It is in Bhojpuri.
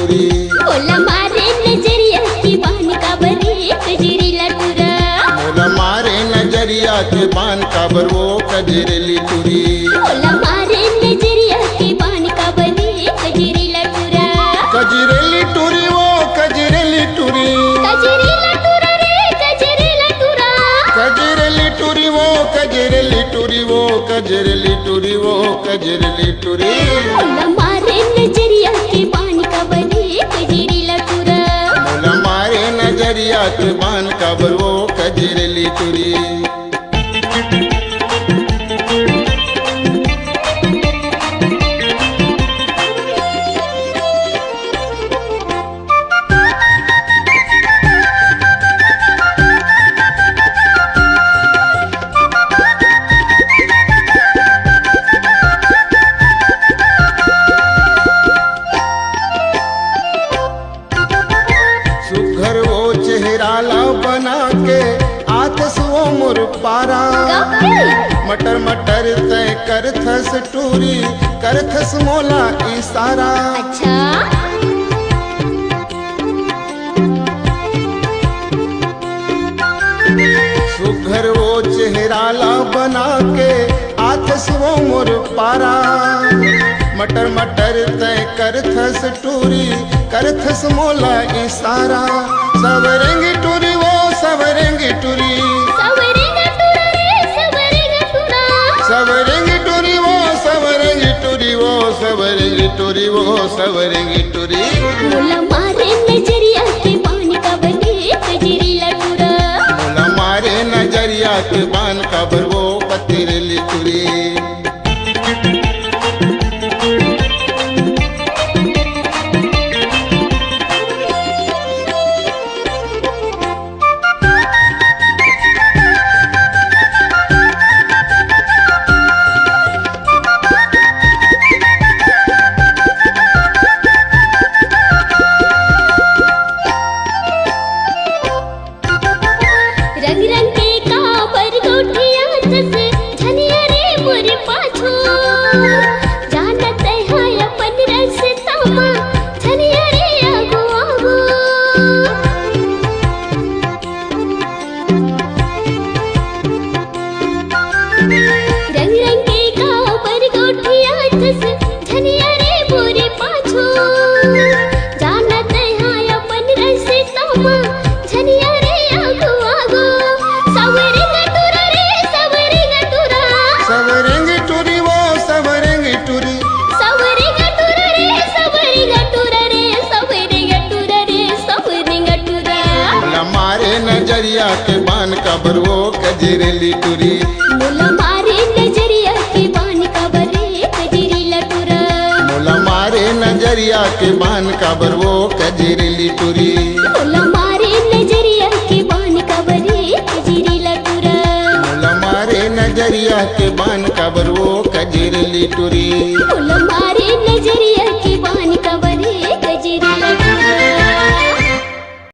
टुरी। मोला मारे नजरिया की बान का बरे कजरीला टुरा। मोला मारे नजरिया के बान काबर वो कजरेली टुरी। मोला मारे नजरिया की बान का बरे कजरीला टुरा। कजरेली टुरी वो कजरेली टुरी। कजरीला टुरा रे कजरीला टुरा। कजरेली टुरी वो कजरेली टुरी वो कजरेली टुरी वो कजरेली टुरी। मोला मारे नजरिया की बान का बरे कजरीला टुरा। मोला मारे नजरिया के बान काबर वो कजरेली टुरी। सुघर वो चेहरा ला बना के आतस वो मुर पारा। मटर मटर तय करथस टूरी करथस मोला इशारा। अच्छा सुघर वो चेहरा ला बना के आतस वो मुर पारा। मटर मटर तय करथस टूरी करथस मोला इशारा। सवरेंगी टूरी वो सवरेंगी टूरी। सवरेंगा टुरा रे सवरेंगा टुरा। सवरेंगी टूरी वो सवरेंगी टूरी वो सवरेंगी टूरी वो सवरेंगी टूरी। मोला मारे नजरिया के बान का बरे कजरीला टुरा। मोला मारे नजरिया के बान काबर वो पतिरेली टूरी। रंग रंग के काबर गोठिया तस झनिया रे मोरे पाछो। जानत है अपन रस्ता मा झनिया रे आगो आगो। रंग रंग के काबर गोठिया तस झनिया रे मोरे पाछो। जानत है अपन रस्ता मा झनिया रे आगो आगो। सवरेंगा टुरा रे सवरेंगा टुरा। सवरेंगी टूरी वो सवरेंगी टूरी। सवरेंगा टुरा रे सवरेंगा टुरा रे सवरेंगा टुरा रे सवरेंगा टुरा। मोला मारे नजरिया के बान काबर वो कजरेली टूरी। मोला मारे नजरिया की बान का बरे कजरीला टुरा। मोला मारे नजरिया के बान काबर वो कजरेली टूरी। मोला मारे नजरिया की बान का बरे कजरीला टुरा। मोला मारे नजरिया के बान काबर वो कजरेली टूरी। मोला मारे नजरिया की बान